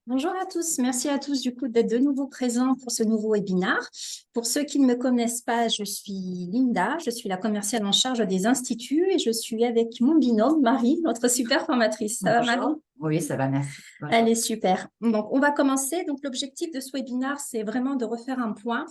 Bonjour à tous, merci à tous du coup d'être de nouveau présents pour ce nouveau webinaire. Pour ceux qui ne me connaissent pas, je suis Linda, je suis la commerciale en charge des instituts et je suis avec mon binôme Marie, notre super formatrice. Ça va Marie? Oui, ça va, merci. Elle est super. Donc on va commencer. Donc l'objectif de ce webinaire, c'est vraiment de refaire un point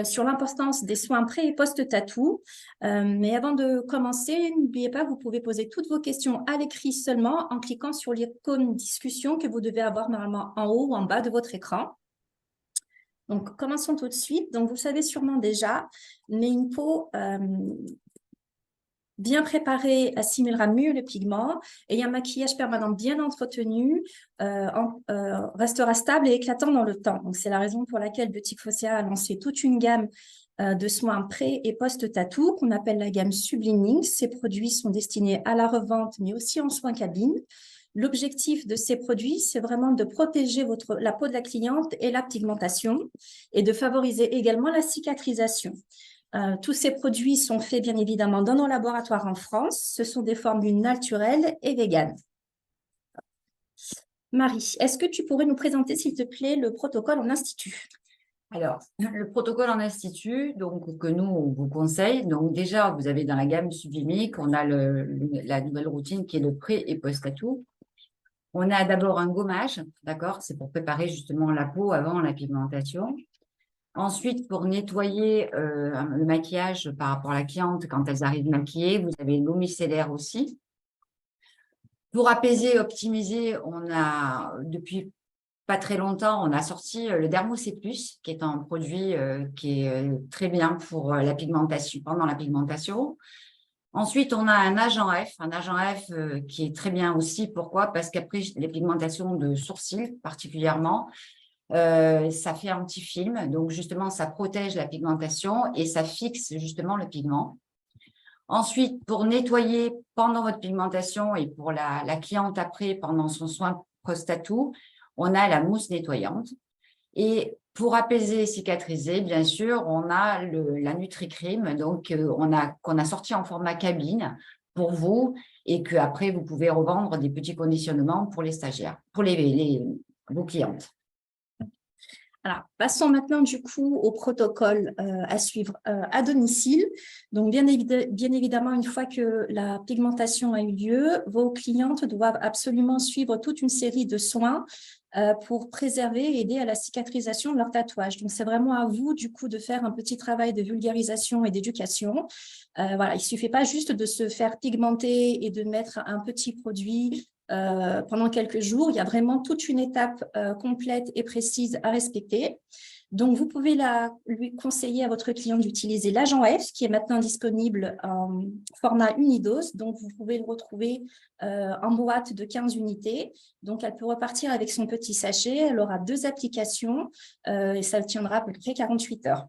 sur l'importance des soins pré- et post-tatou. Mais avant de commencer, n'oubliez pas, vous pouvez poser toutes vos questions à l'écrit seulement en cliquant sur l'icône discussion que vous devez avoir normalement en haut ou en bas de votre écran. Donc, commençons tout de suite. Donc, vous savez sûrement déjà, mais une peau bien préparée assimilera mieux le pigment et un maquillage permanent bien entretenu restera stable et éclatant dans le temps. Donc, c'est la raison pour laquelle Boutique Phocéa a lancé toute une gamme de soins pré- et post-tatou qu'on appelle la gamme Subliming. Ces produits sont destinés à la revente, mais aussi en soins cabine. L'objectif de ces produits, c'est vraiment de protéger la peau de la cliente et la pigmentation et de favoriser également la cicatrisation. Tous ces produits sont faits bien évidemment dans nos laboratoires en France. Ce sont des formules naturelles et véganes. Marie, est-ce que tu pourrais nous présenter, s'il te plaît, le protocole en institut? Alors, le protocole en institut, donc, que nous, on vous conseille. Donc, déjà, vous avez dans la gamme Sublimique, on a la nouvelle routine qui est le pré- et post-tatou. On a d'abord un gommage, d'accord? C'est pour préparer justement la peau avant la pigmentation. Ensuite, pour nettoyer le maquillage par rapport à la cliente quand elles arrivent maquillées, vous avez l'eau micellaire aussi. Pour apaiser, optimiser, on a, depuis pas très longtemps, on a sorti le Dermocé Plus, qui est un produit qui est très bien pour la pigmentation, pendant la pigmentation. Ensuite, on a un agent F qui est très bien aussi. Pourquoi? Parce qu'après les pigmentations de sourcils particulièrement, ça fait un petit film. Donc, justement, ça protège la pigmentation et ça fixe justement le pigment. Ensuite, pour nettoyer pendant votre pigmentation et pour la cliente après, pendant son soin post-tatou, on a la mousse nettoyante. Et pour apaiser et cicatriser, bien sûr, on a la Nutri-Cream, donc qu'on a sorti en format cabine pour vous et qu'après, vous pouvez revendre des petits conditionnements pour les stagiaires, pour vos clientes. Alors, passons maintenant du coup au protocole à suivre à domicile. Donc, bien évidemment, une fois que la pigmentation a eu lieu, vos clientes doivent absolument suivre toute une série de soins pour préserver et aider à la cicatrisation de leur tatouage. Donc, c'est vraiment à vous du coup de faire un petit travail de vulgarisation et d'éducation. Voilà, il ne suffit pas juste de se faire pigmenter et de mettre un petit produit pendant quelques jours. Il y a vraiment toute une étape complète et précise à respecter. Donc, vous pouvez lui conseiller à votre client d'utiliser l'agent F, qui est maintenant disponible en format unidose. Donc, vous pouvez le retrouver en boîte de 15 unités. Donc, elle peut repartir avec son petit sachet. Elle aura 2 applications et ça tiendra à peu près 48 heures.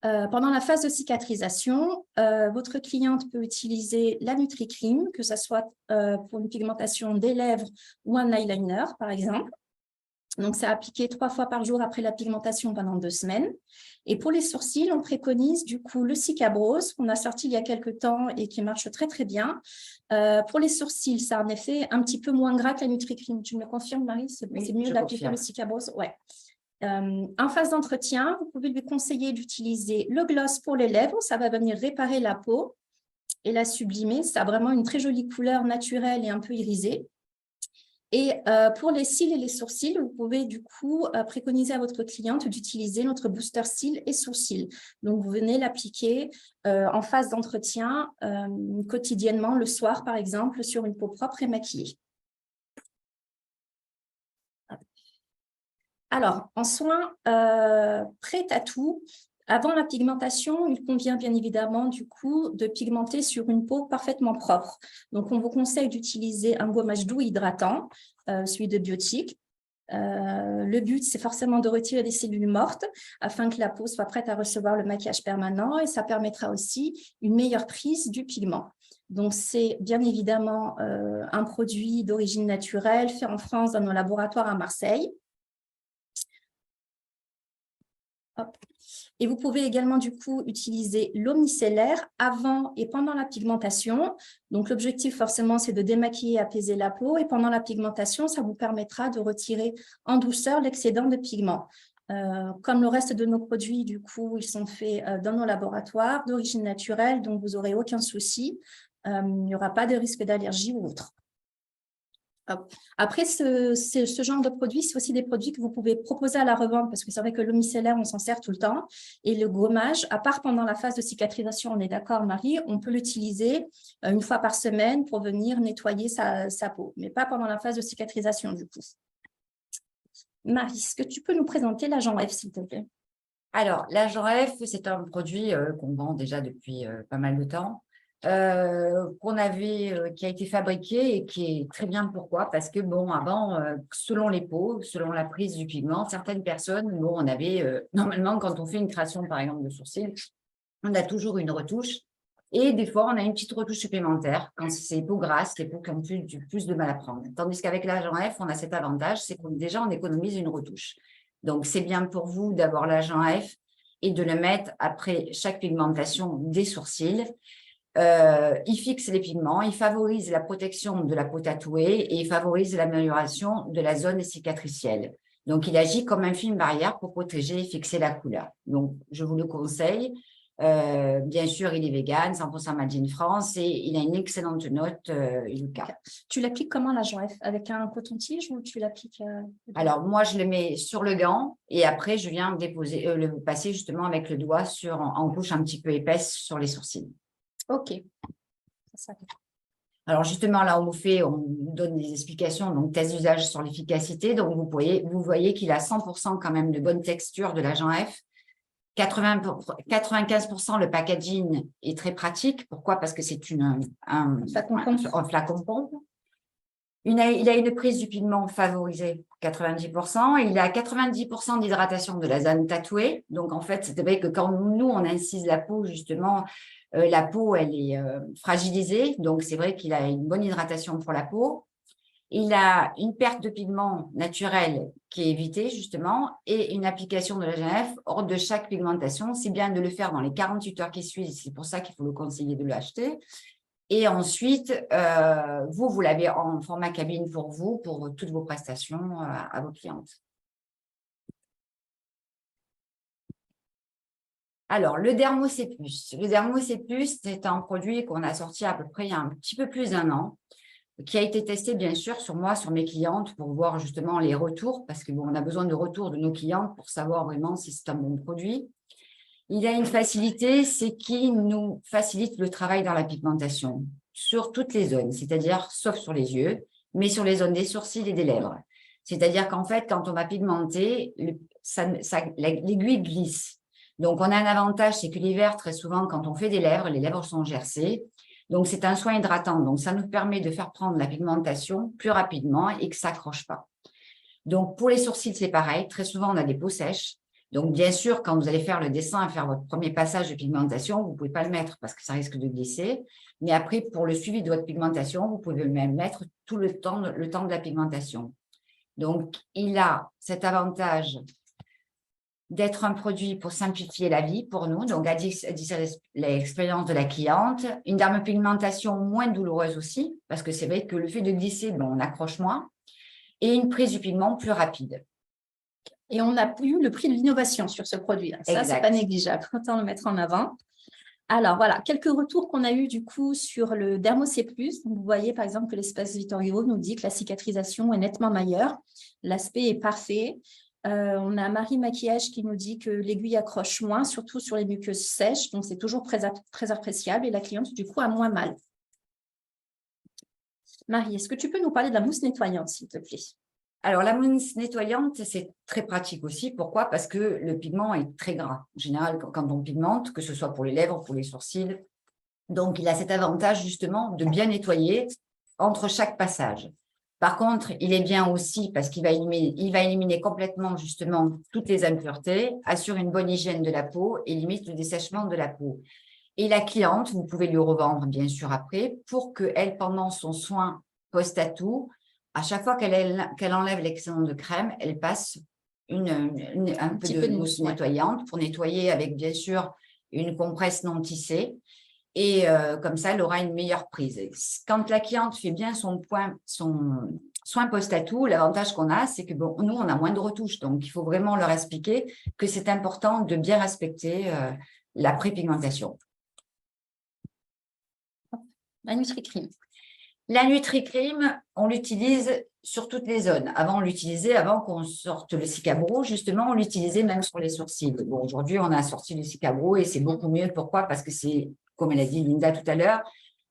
Pendant la phase de cicatrisation, votre cliente peut utiliser la Nutri-Cream, que ce soit pour une pigmentation des lèvres ou un eyeliner, par exemple. Donc, c'est appliqué 3 fois par jour après la pigmentation pendant 2 semaines. Et pour les sourcils, on préconise du coup le Cicabrose, qu'on a sorti il y a quelques temps et qui marche très, très bien. Pour les sourcils, ça a un effet un petit peu moins gras que la Nutri-Cream. Tu me le confirmes, Marie? C'est mieux d'appliquer le Cicabrose? Ouais. En phase d'entretien, vous pouvez lui conseiller d'utiliser le gloss pour les lèvres. Ça va venir réparer la peau et la sublimer. Ça a vraiment une très jolie couleur naturelle et un peu irisée. Et pour les cils et les sourcils, vous pouvez du coup préconiser à votre cliente d'utiliser notre booster cils et sourcils. Donc, vous venez l'appliquer en phase d'entretien quotidiennement, le soir par exemple, sur une peau propre et maquillée. Alors, en soins pré-tatou, avant la pigmentation, il convient bien évidemment du coup de pigmenter sur une peau parfaitement propre. Donc, on vous conseille d'utiliser un gommage doux hydratant, celui de Biotique. Le but, c'est forcément de retirer les cellules mortes afin que la peau soit prête à recevoir le maquillage permanent et ça permettra aussi une meilleure prise du pigment. Donc, c'est bien évidemment un produit d'origine naturelle fait en France dans nos laboratoires à Marseille. Hop. Et vous pouvez également, du coup, utiliser l'eau micellaire avant et pendant la pigmentation. Donc, l'objectif, forcément, c'est de démaquiller et apaiser la peau. Et pendant la pigmentation, ça vous permettra de retirer en douceur l'excédent de pigment. Comme le reste de nos produits, du coup, ils sont faits dans nos laboratoires d'origine naturelle, donc vous n'aurez aucun souci. Il n'y aura pas de risque d'allergie ou autre. Après, ce genre de produits, c'est aussi des produits que vous pouvez proposer à la revente parce que c'est vrai que l'eau micellaire, on s'en sert tout le temps. Et le gommage, à part pendant la phase de cicatrisation, on est d'accord, Marie, on peut l'utiliser une fois par semaine pour venir nettoyer sa peau, mais pas pendant la phase de cicatrisation du coup. Marie, est-ce que tu peux nous présenter l'agent F, s'il te plaît? Alors, l'agent F, c'est un produit qu'on vend déjà depuis pas mal de temps, qui a été fabriqué et qui est très bien. Pourquoi? Parce que, bon, avant, selon les peaux, selon la prise du pigment, certaines personnes, bon, on avait, normalement, quand on fait une création, par exemple, de sourcils, on a toujours une retouche. Et des fois, on a une petite retouche supplémentaire quand c'est les peaux grasses, les peaux qui ont plus de mal à prendre. Tandis qu'avec l'agent F, on a cet avantage, c'est qu'on déjà, on économise une retouche. Donc, c'est bien pour vous d'avoir l'agent F et de le mettre après chaque pigmentation des sourcils. Il fixe les pigments, il favorise la protection de la peau tatouée et il favorise l'amélioration de la zone cicatricielle. Donc, il agit comme un film barrière pour protéger et fixer la couleur. Donc, je vous le conseille. Bien sûr, il est vegan, 100% made in France et il a une excellente note Yuka. Tu l'appliques comment l'agent F? Avec un coton-tige ou tu l'appliques Alors, moi, je le mets sur le gant et après, je viens déposer, le passer justement avec le doigt en couche un petit peu épaisse sur les sourcils. Ok. Alors, justement, là, on vous donne des explications, donc test d'usage sur l'efficacité. Donc, vous voyez qu'il a 100% quand même de bonne texture de l'agent F. 95% le packaging est très pratique. Pourquoi? Parce que c'est un flacon pompe. Il a une prise du pigment favorisée, 90%. Il a 90% d'hydratation de la zone tatouée. Donc, en fait, c'est vrai que quand nous, on incise la peau, justement, la peau, elle est fragilisée. Donc, c'est vrai qu'il a une bonne hydratation pour la peau. Il a une perte de pigment naturelle qui est évitée, justement, et une application de l'agent F hors de chaque pigmentation. C'est bien de le faire dans les 48 heures qui suivent. C'est pour ça qu'il faut le conseiller de l'acheter. Et ensuite, vous l'avez en format cabine pour vous, pour toutes vos prestations à vos clientes. Alors, le Dermo C+. Le Dermo C+, c'est un produit qu'on a sorti à peu près il y a un petit peu plus d'1 an, qui a été testé, bien sûr, sur moi, sur mes clientes, pour voir justement les retours, parce que bon, on a besoin de retours de nos clientes pour savoir vraiment si c'est un bon produit. Il a une facilité, c'est qu'il nous facilite le travail dans la pigmentation, sur toutes les zones, c'est-à-dire, sauf sur les yeux, mais sur les zones des sourcils et des lèvres. C'est-à-dire qu'en fait, quand on va pigmenter, l'aiguille glisse. Donc, on a un avantage, c'est que l'hiver, très souvent, quand on fait des lèvres, les lèvres sont gercées. Donc, c'est un soin hydratant. Donc, ça nous permet de faire prendre la pigmentation plus rapidement et que ça n'accroche pas. Donc, pour les sourcils, c'est pareil. Très souvent, on a des peaux sèches. Donc, bien sûr, quand vous allez faire le dessin et faire votre premier passage de pigmentation, vous ne pouvez pas le mettre parce que ça risque de glisser. Mais après, pour le suivi de votre pigmentation, vous pouvez même mettre tout le temps de la pigmentation. Donc, il a cet avantage d'être un produit pour simplifier la vie pour nous, donc à l'expérience de la cliente. Une dermopigmentation moins douloureuse aussi, parce que c'est vrai que le fait de glisser, bon, on accroche moins, et une prise du pigment plus rapide. Et on a eu le prix de l'innovation sur ce produit. Ça, ce n'est pas négligeable. Autant le mettre en avant. Alors, voilà, quelques retours qu'on a eu du coup sur le Dermo C+. Vous voyez par exemple que l'espace Vittorio nous dit que la cicatrisation est nettement meilleure. L'aspect est parfait. On a Marie Maquillage qui nous dit que l'aiguille accroche moins, surtout sur les muqueuses sèches. Donc, c'est toujours très appréciable et la cliente, du coup, a moins mal. Marie, est-ce que tu peux nous parler de la mousse nettoyante, s'il te plaît? Alors, la mousse nettoyante, c'est très pratique aussi. Pourquoi? Parce que le pigment est très gras. En général, quand on pigmente, que ce soit pour les lèvres, pour les sourcils. Donc, il a cet avantage justement de bien nettoyer entre chaque passage. Par contre, il est bien aussi parce qu'il va éliminer complètement justement toutes les impuretés, assure une bonne hygiène de la peau et limite le dessèchement de la peau. Et la cliente, vous pouvez lui revendre bien sûr après pour qu'elle, pendant son soin post-tatou, à chaque fois qu'elle enlève l'excédent de crème, elle passe un peu de mousse nettoyante pour nettoyer avec, bien sûr, une compresse non tissée. Et comme ça, elle aura une meilleure prise. Quand la cliente fait bien son soin post-tatou, l'avantage qu'on a, c'est que nous, on a moins de retouches. Donc, il faut vraiment leur expliquer que c'est important de bien respecter la prépigmentation. La Nutri-Cream. La Nutri-Cream, on l'utilise sur toutes les zones. Avant, on l'utilisait, avant qu'on sorte le Cicabro, justement, on l'utilisait même sur les sourcils. Bon, aujourd'hui, on a sorti le Cicabro et c'est beaucoup mieux. Pourquoi? Parce que c'est, comme elle a dit Linda tout à l'heure,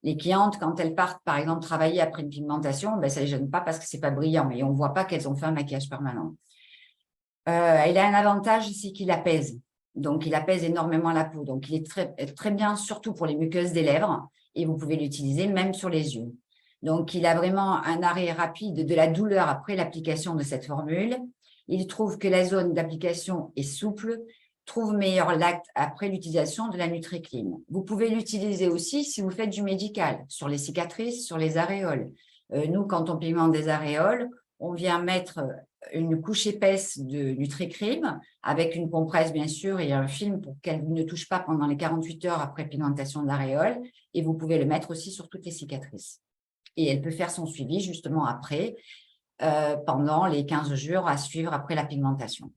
les clientes, quand elles partent, par exemple, travailler après une pigmentation, ben, ça ne les gêne pas parce que ce n'est pas brillant et on ne voit pas qu'elles ont fait un maquillage permanent. Elle a un avantage, c'est qu'il apaise. Donc, il apaise énormément la peau. Donc, il est très bien, surtout pour les muqueuses des lèvres et vous pouvez l'utiliser même sur les yeux. Donc, il a vraiment un arrêt rapide de la douleur après l'application de cette formule. Il trouve que la zone d'application est souple, trouve meilleur l'acte après l'utilisation de la Nutri-Clean. Vous pouvez l'utiliser aussi si vous faites du médical, sur les cicatrices, sur les aréoles. Nous, quand on pigmente des aréoles, on vient mettre une couche épaisse de Nutri-Cream avec une compresse, bien sûr, et un film pour qu'elle ne touche pas pendant les 48 heures après pigmentation de l'aréole. Et vous pouvez le mettre aussi sur toutes les cicatrices. Et elle peut faire son suivi justement après, pendant les 15 jours à suivre après la pigmentation.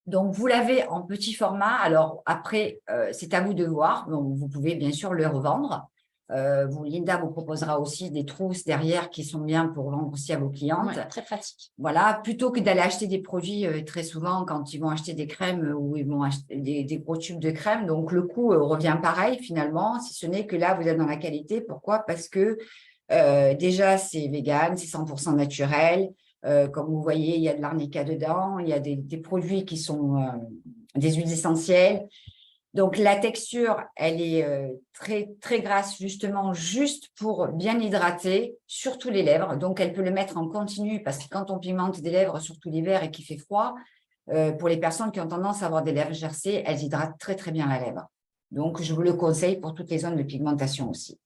Donc, vous l'avez en petit format. Alors, après, c'est à vous de voir. Donc, vous pouvez bien sûr le revendre. Linda vous proposera aussi des trousses derrière qui sont bien pour vendre aussi à vos clientes. Ouais, très pratique. Voilà, plutôt que d'aller acheter des produits très souvent quand ils vont acheter des crèmes ou ils vont acheter des gros tubes de crème. Donc, le coût revient pareil finalement, si ce n'est que là, vous êtes dans la qualité. Pourquoi? Parce que déjà, c'est vegan, c'est 100% naturel. Comme vous voyez, il y a de l'arnica dedans, il y a des produits qui sont des huiles essentielles. Donc, la texture, elle est très, très grasse, justement, juste pour bien hydrater, surtout les lèvres. Donc, elle peut le mettre en continu parce que quand on pigmente des lèvres, surtout l'hiver et qu'il fait froid, pour les personnes qui ont tendance à avoir des lèvres gercées, elles hydratent très, très bien la lèvre. Donc, je vous le conseille pour toutes les zones de pigmentation aussi.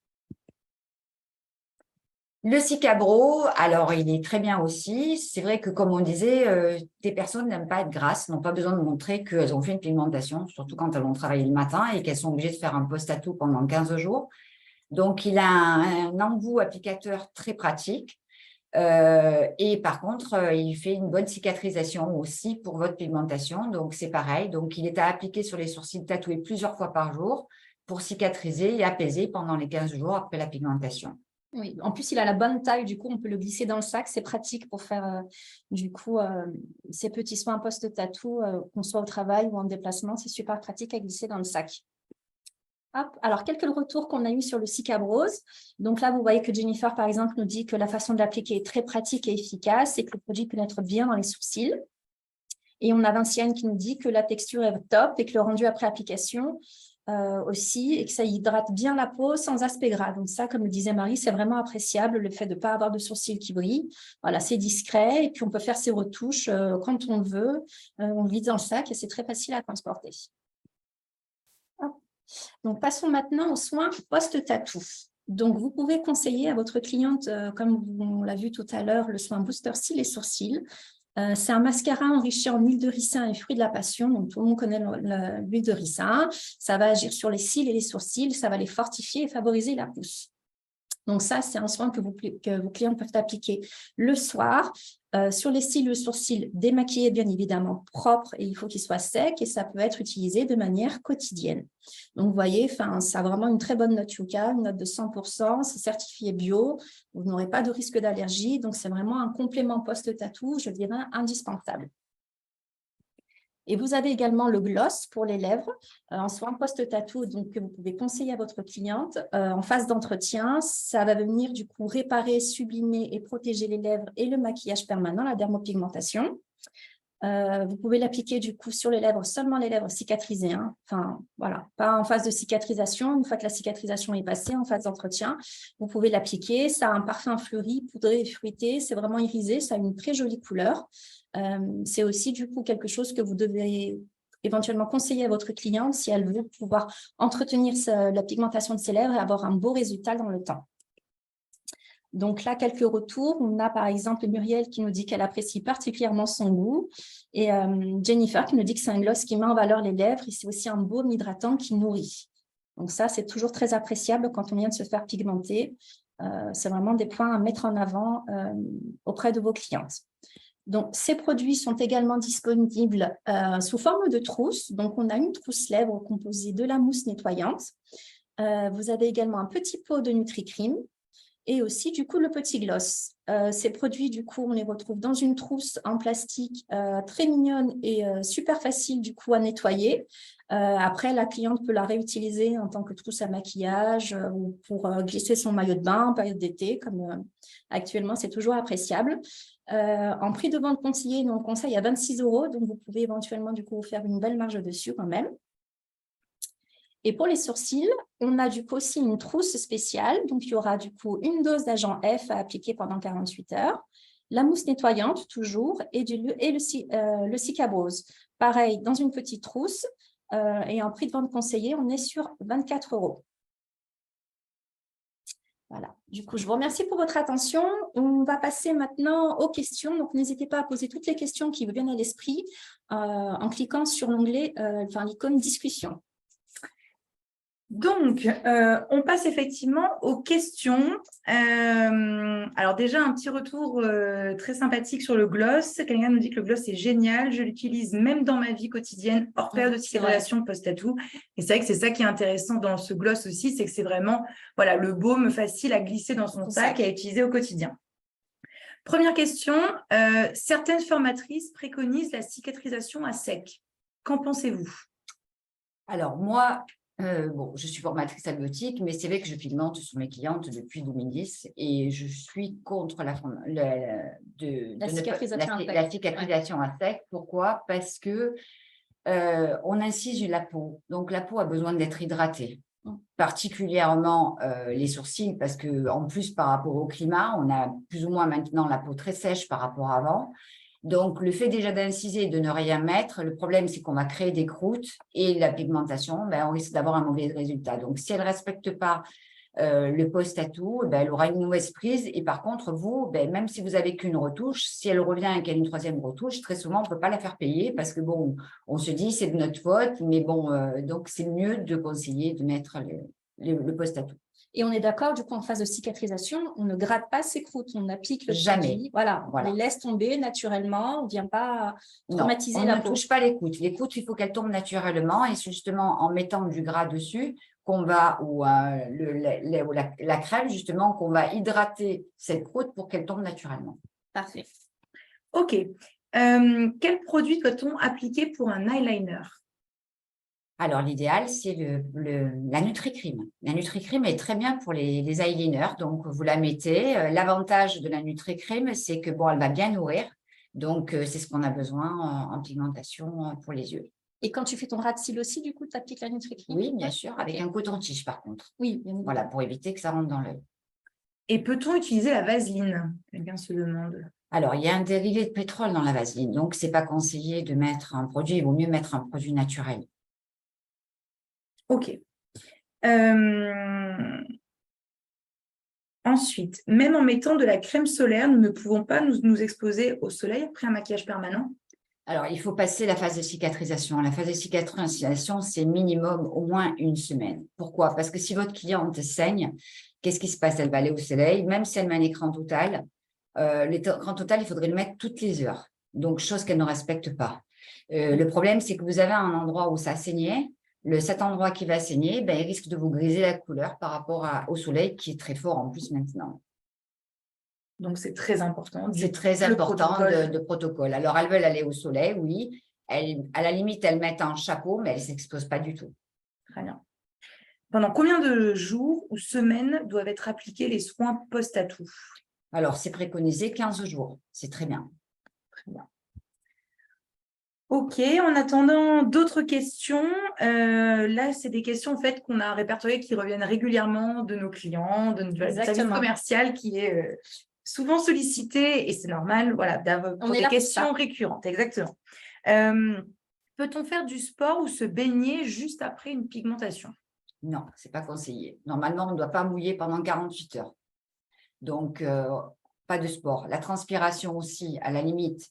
Le Cicabro, alors il est très bien aussi. C'est vrai que, comme on disait, des personnes n'aiment pas être grasses, n'ont pas besoin de montrer qu'elles ont fait une pigmentation, surtout quand elles vont travailler le matin et qu'elles sont obligées de faire un post-tatou pendant 15 jours. Donc, il a un embout applicateur très pratique. Et par contre, il fait une bonne cicatrisation aussi pour votre pigmentation. Donc, c'est pareil. Donc, il est à appliquer sur les sourcils tatoués plusieurs fois par jour pour cicatriser et apaiser pendant les 15 jours après la pigmentation. Oui, en plus, il a la bonne taille, du coup, on peut le glisser dans le sac. C'est pratique pour faire, du coup, ces petits soins post-tatou, qu'on soit au travail ou en déplacement. C'est super pratique à glisser dans le sac. Hop. Alors, quelques retours qu'on a eu sur le Cicabrose. Donc là, vous voyez que Jennifer, par exemple, nous dit que la façon de l'appliquer est très pratique et efficace et que le produit pénètre bien dans les sourcils. Et on a Vinciane qui nous dit que la texture est top et que le rendu après application aussi, et que ça hydrate bien la peau sans aspect gras. Donc ça, comme le disait Marie, c'est vraiment appréciable, le fait de ne pas avoir de sourcils qui brillent. Voilà, c'est discret et puis on peut faire ses retouches quand on le veut. On le glisse dans le sac et c'est très facile à transporter. Hop. Donc passons maintenant aux soins post-tatou. Donc vous pouvez conseiller à votre cliente, comme on l'a vu tout à l'heure, le soin booster cils et sourcils. C'est un mascara enrichi en huile de ricin et fruits de la passion. Donc, tout le monde connaît l'huile de ricin. Ça va agir sur les cils et les sourcils. Ça va les fortifier et favoriser la pousse. Donc, ça, c'est un soin que vos clients peuvent appliquer le soir. Sur les cils, le sourcil démaquillé, bien évidemment, propre et il faut qu'il soit sec et ça peut être utilisé de manière quotidienne. Donc, vous voyez, ça a vraiment une très bonne note Yuka, une note de 100%, c'est certifié bio, vous n'aurez pas de risque d'allergie, donc c'est vraiment un complément post-tatou, je dirais, indispensable. Et vous avez également le gloss pour les lèvres, en soin post-tatou, donc que vous pouvez conseiller à votre cliente en phase d'entretien. Ça va venir du coup réparer, sublimer et protéger les lèvres et le maquillage permanent, la dermopigmentation. Vous pouvez l'appliquer du coup sur les lèvres, seulement les lèvres cicatrisées. Hein. Enfin, voilà, pas en phase de cicatrisation. Une fois que la cicatrisation est passée, en phase d'entretien, vous pouvez l'appliquer. Ça a un parfum fleuri, poudré et fruité. C'est vraiment irisé. Ça a une très jolie couleur. C'est aussi du coup quelque chose que vous devez éventuellement conseiller à votre cliente si elle veut pouvoir entretenir la pigmentation de ses lèvres et avoir un beau résultat dans le temps. Donc là, quelques retours. On a par exemple Muriel qui nous dit qu'elle apprécie particulièrement son goût et Jennifer qui nous dit que c'est un gloss qui met en valeur les lèvres et c'est aussi un baume hydratant qui nourrit. Donc ça, c'est toujours très appréciable quand on vient de se faire pigmenter. C'est vraiment des points à mettre en avant auprès de vos clientes. Donc, ces produits sont également disponibles sous forme de trousse. Donc, on a une trousse lèvres composée de la mousse nettoyante. Vous avez également un petit pot de Nutri-Cream et aussi, du coup, le petit gloss. Ces produits, du coup, on les retrouve dans une trousse en plastique très mignonne et super facile, du coup, à nettoyer. Après, la cliente peut la réutiliser en tant que trousse à maquillage ou pour glisser son maillot de bain en période d'été, comme actuellement, c'est toujours appréciable. En prix de vente conseillé, nous on conseille à 26 €, donc vous pouvez éventuellement du coup vous faire une belle marge dessus quand même. Et pour les sourcils, on a du coup aussi une trousse spéciale, donc il y aura du coup une dose d'agent F à appliquer pendant 48 heures, la mousse nettoyante toujours et le Cicabrose. Pareil, dans une petite trousse et en prix de vente conseillé, on est sur 24 €. Voilà. Du coup, je vous remercie pour votre attention. On va passer maintenant aux questions. Donc, n'hésitez pas à poser toutes les questions qui vous viennent à l'esprit en cliquant sur l'onglet, l'icône discussion. Donc, on passe effectivement aux questions. Alors déjà, un petit retour très sympathique sur le gloss. Quelqu'un nous dit que le gloss est génial. Je l'utilise même dans ma vie quotidienne, hors période de cicatrisation post-tatou. Et c'est vrai que c'est ça qui est intéressant dans ce gloss aussi, c'est que c'est vraiment voilà, le baume facile à glisser dans son sac et à utiliser au quotidien. Première question, certaines formatrices préconisent la cicatrisation à sec. Qu'en pensez-vous? Alors, moi, bon, je suis formatrice albiotique, mais c'est vrai que je pigmente sur mes clientes depuis 2010 et je suis contre la cicatrisation à sec. Pourquoi? Parce que on incise la peau, donc la peau a besoin d'être hydratée, particulièrement les sourcils, parce que en plus par rapport au climat, on a plus ou moins maintenant la peau très sèche par rapport à avant. Donc, le fait déjà d'inciser et de ne rien mettre, le problème, c'est qu'on va créer des croûtes et la pigmentation, on risque d'avoir un mauvais résultat. Donc, si elle ne respecte pas le post-tatou, elle aura une mauvaise prise. Et par contre, vous, même si vous n'avez qu'une retouche, si elle revient et qu'elle a une troisième retouche, très souvent, on ne peut pas la faire payer parce que, bon, on se dit c'est de notre faute, mais bon, donc c'est mieux de conseiller de mettre le post-tatou. Et on est d'accord, du coup, en phase de cicatrisation, on ne gratte pas ces croûtes, on applique le Jamais. produit. Voilà, on les laisse tomber naturellement, on ne vient pas traumatiser la peau. On ne touche pas les croûtes. Les croûtes, il faut qu'elles tombent naturellement et c'est justement en mettant du gras dessus qu'on va, ou la crème, justement, qu'on va hydrater cette croûte pour qu'elle tombe naturellement. Parfait. OK. Quel produit doit-on appliquer pour un eyeliner? Alors, l'idéal, c'est la Nutri-Cream. La Nutri-Cream est très bien pour les eyeliners. Donc, vous la mettez. L'avantage de la Nutri-Cream, c'est que, bon, elle va bien nourrir. Donc, c'est ce qu'on a besoin en pigmentation pour les yeux. Et quand tu fais ton ras de cils aussi, du coup, tu appliques la Nutri-Cream? Oui, bien sûr, avec un coton-tige, par contre. Oui. Voilà, pour éviter que ça rentre dans l'œil. Et peut-on utiliser la vaseline? Quelqu'un se demande. Alors, il y a un dérivé de pétrole dans la vaseline. Donc, ce n'est pas conseillé de mettre un produit. Il vaut mieux mettre un produit naturel. OK. Ensuite, même en mettant de la crème solaire, nous ne pouvons pas nous exposer au soleil après un maquillage permanent? Alors, il faut passer la phase de cicatrisation. La phase de cicatrisation, c'est minimum au moins une semaine. Pourquoi? Parce que si votre cliente saigne, qu'est-ce qui se passe? Elle va aller au soleil, même si elle met un écran total. L'écran total, il faudrait le mettre toutes les heures. Donc, chose qu'elle ne respecte pas. Le problème, c'est que vous avez un endroit où ça saignait. Cet endroit qui va saigner, il risque de vous griser la couleur par rapport au soleil qui est très fort en plus maintenant. Donc, c'est très important. C'est très important de protocole. Alors, elles veulent aller au soleil, oui. À la limite, elles mettent un chapeau, mais elles ne s'exposent pas du tout. Très bien. Pendant combien de jours ou semaines doivent être appliqués les soins post-tatou? Alors, c'est préconisé 15 jours. C'est très bien. Très bien. OK, en attendant d'autres questions, là, c'est des questions en fait, qu'on a répertoriées qui reviennent régulièrement de nos clients, de notre service commercial qui est souvent sollicité et c'est normal voilà, pour des questions récurrentes. Exactement. Peut-on faire du sport ou se baigner juste après une pigmentation? Non, ce n'est pas conseillé. Normalement, on ne doit pas mouiller pendant 48 heures. Donc, pas de sport. La transpiration aussi, à la limite,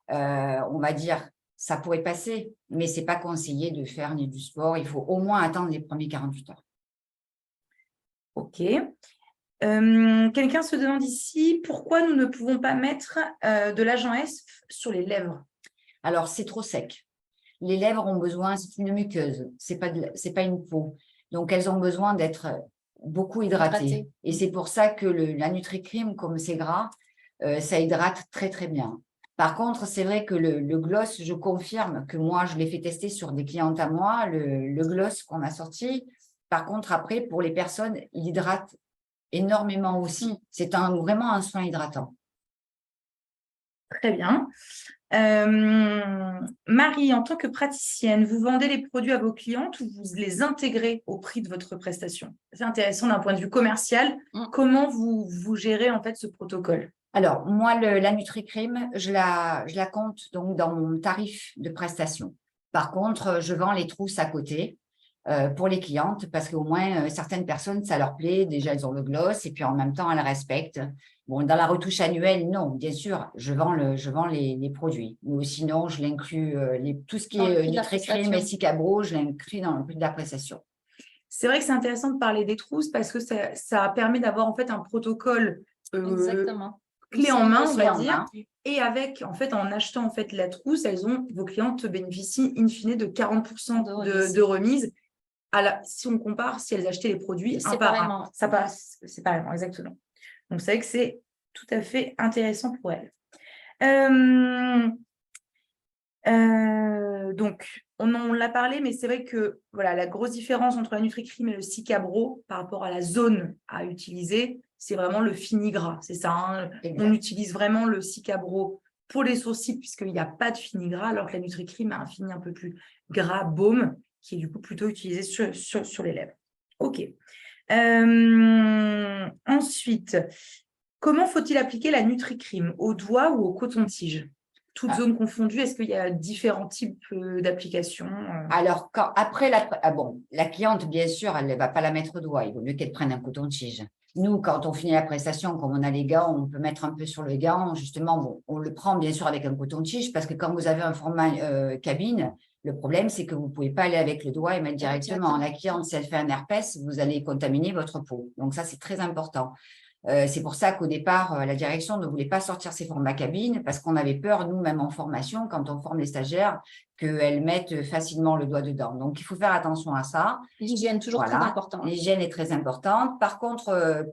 on va dire, ça pourrait passer, mais ce n'est pas conseillé de faire ni du sport. Il faut au moins attendre les premiers 48 heures. Ok. Quelqu'un se demande ici pourquoi nous ne pouvons pas mettre de l'agent S sur les lèvres. Alors, c'est trop sec. Les lèvres ont besoin, c'est une muqueuse, c'est pas une peau. Donc, elles ont besoin d'être beaucoup hydratées. Et c'est pour ça que la Nutri-Crème, comme c'est gras, ça hydrate très, très bien. Par contre, c'est vrai que le gloss, je confirme que moi, je l'ai fait tester sur des clientes à moi, le gloss qu'on a sorti. Par contre, après, pour les personnes, il hydrate énormément aussi. C'est vraiment un soin hydratant. Très bien. Marie, en tant que praticienne, vous vendez les produits à vos clientes ou vous les intégrez au prix de votre prestation? C'est intéressant d'un point de vue commercial. Comment vous gérez en fait ce protocole? Alors, moi, la Nutri-Crème, je la compte donc dans mon tarif de prestation. Par contre, je vends les trousses à côté pour les clientes parce qu'au moins, certaines personnes, ça leur plaît. Déjà, elles ont le gloss et puis en même temps, elles respectent. Bon, dans la retouche annuelle, non, bien sûr, je vends les produits. Mais sinon, je l'inclus, tout ce qui est Nutri-Crème et Cicabro, je l'inclus dans le prix de la prestation. C'est vrai que c'est intéressant de parler des trousses parce que ça permet d'avoir en fait un protocole clé en main, on va dire. Et avec, en fait, en achetant en fait la trousse, vos clientes bénéficient in fine de 40% de remise. Si on compare, si elles achetaient les produits un par un. Ça passe séparément, exactement. Donc, c'est vrai que c'est tout à fait intéressant pour elles. Donc, on l'a parlé, mais c'est vrai que voilà, la grosse différence entre la Nutri-Crème et le Cicabro par rapport à la zone à utiliser, c'est vraiment le fini gras. C'est ça, hein. On utilise vraiment le Cicabro pour les sourcils puisqu'il n'y a pas de fini gras, alors que la Nutri-Crème a un fini un peu plus gras, baume, qui est du coup plutôt utilisé sur les lèvres. Ok. Ensuite, comment faut-il appliquer la Nutri-Crème? Au doigt ou au coton-tige? Toutes zones confondues, est-ce qu'il y a différents types d'applications? Alors, après, la cliente, bien sûr, elle ne va pas la mettre au doigt. Il vaut mieux qu'elle prenne un coton-tige. Nous, quand on finit la prestation, comme on a les gants, on peut mettre un peu sur le gant. Justement, bon, on le prend bien sûr avec un coton-tige parce que quand vous avez un format cabine, le problème, c'est que vous ne pouvez pas aller avec le doigt et mettre directement. La cliente, si elle fait un herpès, vous allez contaminer votre peau. Donc ça, c'est très important. C'est pour ça qu'au départ, la direction ne voulait pas sortir ces formats cabines parce qu'on avait peur, nous, même en formation, quand on forme les stagiaires, qu'elles mettent facilement le doigt dedans. Donc, il faut faire attention à ça. L'hygiène, toujours très importante. L'hygiène est très importante. Par contre,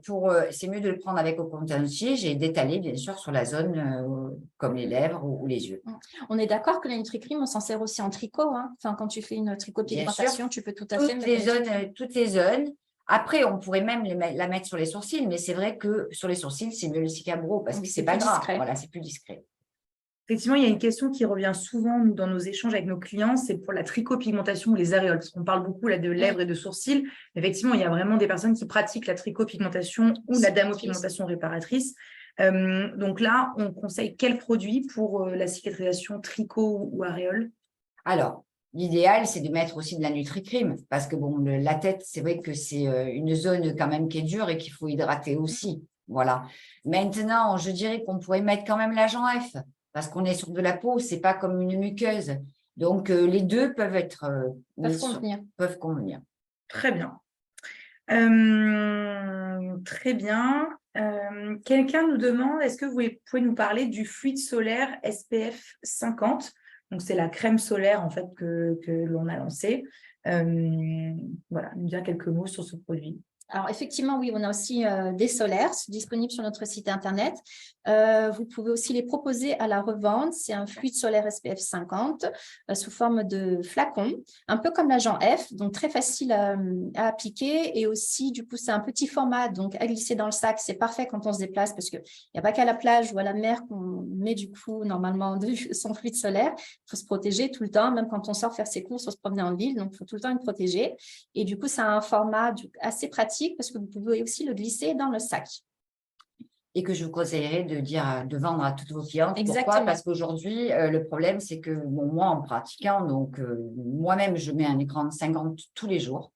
c'est mieux de le prendre avec au coton-tige et d'étaler, bien sûr, sur la zone comme les lèvres ou les yeux. On est d'accord que la Nutri-Crème, on s'en sert aussi en tricot. Hein. Enfin, quand tu fais une tricot-pigmentation, tu peux tout à fait mettre toutes les zones. Après, on pourrait même la mettre sur les sourcils, mais c'est vrai que sur les sourcils, c'est mieux le Cicabro parce que c'est pas gras. Voilà, c'est plus discret. Effectivement, il y a une question qui revient souvent dans nos échanges avec nos clients, c'est pour la tricopigmentation ou les aréoles, parce qu'on parle beaucoup là, de lèvres et de sourcils. Effectivement, il y a vraiment des personnes qui pratiquent la tricopigmentation ou la dermopigmentation réparatrice. Donc là, on conseille quel produit pour la cicatrisation tricot ou aréole? Alors, l'idéal, c'est de mettre aussi de la Nutri-Crème parce que bon, la tête, c'est vrai que c'est une zone quand même qui est dure et qu'il faut hydrater aussi. Voilà. Maintenant, je dirais qu'on pourrait mettre quand même l'agent F parce qu'on est sur de la peau, c'est pas comme une muqueuse. Donc, les deux peuvent convenir. Très bien. Très bien. Quelqu'un nous demande, est-ce que vous pouvez nous parler du fluide solaire SPF 50? Donc, c'est la crème solaire en fait que l'on a lancée. Voilà, nous dire quelques mots sur ce produit. Alors, effectivement, oui, on a aussi des solaires disponibles sur notre site internet. Vous pouvez aussi les proposer à la revente. C'est un fluide solaire SPF 50 sous forme de flacon, un peu comme l'agent F, donc très facile à appliquer. Et aussi, du coup, c'est un petit format, donc à glisser dans le sac. C'est parfait quand on se déplace parce qu'il n'y a pas qu'à la plage ou à la mer qu'on met du coup normalement son fluide solaire. Il faut se protéger tout le temps, même quand on sort faire ses courses, on se promener en ville, donc il faut tout le temps être protégé. Et du coup, c'est un format assez pratique parce que vous pouvez aussi le glisser dans le sac. Et que je vous conseillerais de vendre à toutes vos clientes. Exactement. Pourquoi? Parce qu'aujourd'hui, le problème, c'est que bon, moi, en pratiquant, donc moi-même, je mets un écran de 50 tous les jours.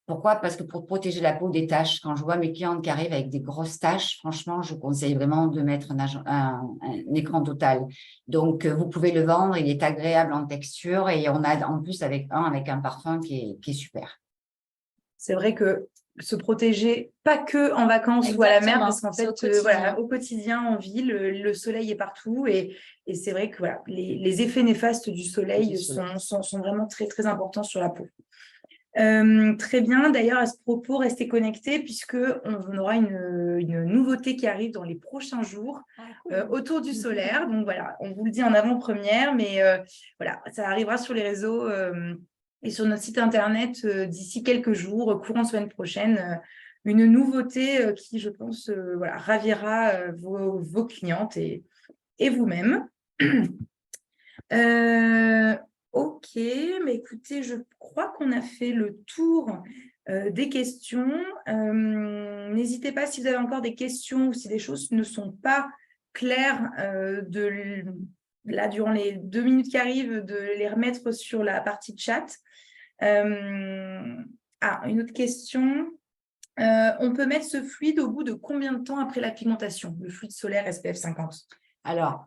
Pourquoi? Parce que pour protéger la peau des taches, quand je vois mes clientes qui arrivent avec des grosses taches, franchement, je conseille vraiment de mettre un écran total. Donc, vous pouvez le vendre, il est agréable en texture et on a en plus avec un parfum qui est super. C'est vrai que se protéger, pas que en vacances ou à la mer, parce qu'en fait, voilà, au quotidien, en ville, le soleil est partout et c'est vrai que voilà, les effets néfastes du soleil sont vraiment très, très importants sur la peau. Très bien. D'ailleurs, à ce propos, restez connectés puisqu'on aura une nouveauté qui arrive dans les prochains jours autour du solaire. Donc voilà, on vous le dit en avant-première, mais voilà, ça arrivera sur les réseaux et sur notre site internet d'ici quelques jours, courant semaine prochaine. Une nouveauté qui, je pense, voilà, ravira vos clientes et vous-même. Ok, mais écoutez, je crois qu'on a fait le tour des questions. N'hésitez pas si vous avez encore des questions ou si des choses ne sont pas claires là, durant les 2 minutes qui arrivent, de les remettre sur la partie chat. Une autre question. On peut mettre ce fluide au bout de combien de temps après la pigmentation, le fluide solaire SPF 50? Alors,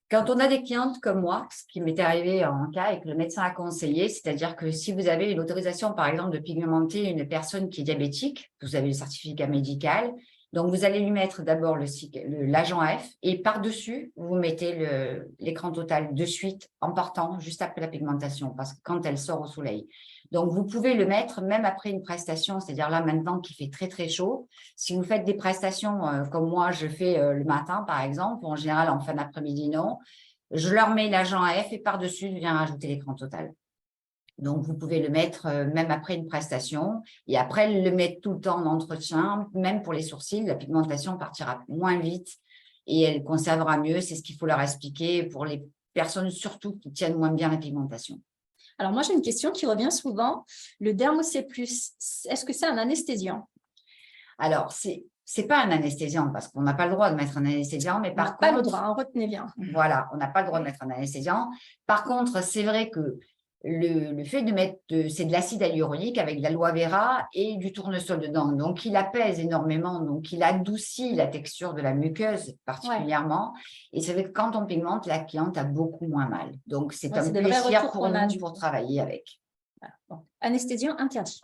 quand on a des clientes comme moi, ce qui m'est arrivé en cas et que le médecin a conseillé, c'est-à-dire que si vous avez une autorisation, par exemple, de pigmenter une personne qui est diabétique, vous avez le certificat médical, donc vous allez lui mettre d'abord l'agent F et par-dessus, vous mettez l'écran total de suite en partant juste après la pigmentation, parce que quand elle sort au soleil. Donc, vous pouvez le mettre même après une prestation, c'est-à-dire là maintenant qu'il fait très, très chaud. Si vous faites des prestations comme moi, je fais le matin, par exemple, ou en général en fin d'après-midi, non, je leur mets l'agent F et par-dessus, je viens rajouter l'écran total. Donc, vous pouvez le mettre même après une prestation et après le mettre tout le temps en entretien, même pour les sourcils, la pigmentation partira moins vite et elle conservera mieux. C'est ce qu'il faut leur expliquer pour les personnes surtout qui tiennent moins bien la pigmentation. Alors, moi, j'ai une question qui revient souvent. Le Dermo-C+, est-ce que c'est un anesthésiant? Alors, c'est pas un anesthésiant parce qu'on n'a pas le droit de mettre un anesthésiant, mais par contre… pas le droit, hein, retenez bien. Voilà, on n'a pas le droit de mettre un anesthésiant. Par contre, c'est vrai que le fait de mettre, c'est de l'acide hyaluronique avec de l'aloe vera et du tournesol dedans. Donc, il apaise énormément. Donc, il adoucit la texture de la muqueuse particulièrement. Ouais. Et c'est vrai que quand on pigmente, la cliente a beaucoup moins mal. Donc, c'est un plaisir pour nous pour travailler avec. Voilà. Bon. Anesthésiant interdit.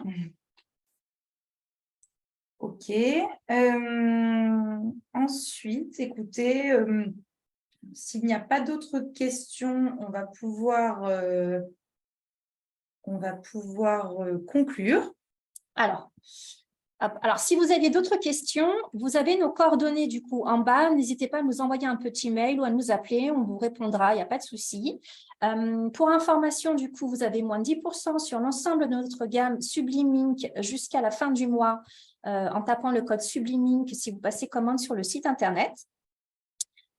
Ok. Ensuite, écoutez, s'il n'y a pas d'autres questions, on va pouvoir conclure. Alors, si vous aviez d'autres questions, vous avez nos coordonnées du coup en bas. N'hésitez pas à nous envoyer un petit mail ou à nous appeler. On vous répondra, il n'y a pas de souci. Pour information, du coup, vous avez moins de 10% sur l'ensemble de notre gamme Sublime Ink jusqu'à la fin du mois en tapant le code Sublime Ink si vous passez commande sur le site internet.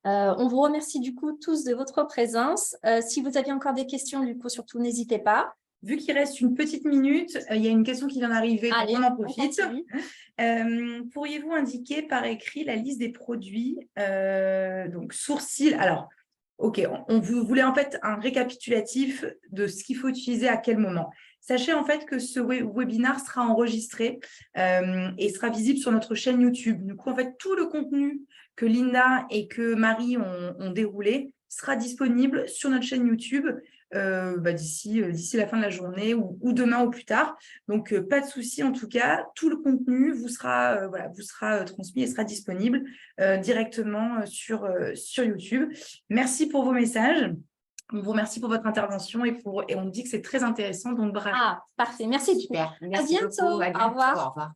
On vous remercie du coup tous de votre présence. Si vous aviez encore des questions, du coup, surtout n'hésitez pas. Vu qu'il reste une petite minute, il y a une question qui vient d'arriver, on en profite. Pourriez-vous indiquer par écrit la liste des produits, donc sourcils? Alors, ok, on voulait en fait un récapitulatif de ce qu'il faut utiliser à quel moment. Sachez en fait que ce webinaire sera enregistré et sera visible sur notre chaîne YouTube. Du coup, en fait, tout le contenu que Linda et que Marie ont déroulé sera disponible sur notre chaîne YouTube d'ici la fin de la journée ou demain au plus tard. Donc, pas de souci en tout cas. Tout le contenu vous sera transmis et sera disponible directement sur YouTube. Merci pour vos messages. On vous remercie pour votre intervention et on dit que c'est très intéressant. Donc, bravo. Parfait. Merci. Super. Merci à bientôt. Beaucoup. À bientôt. Au revoir. Au revoir.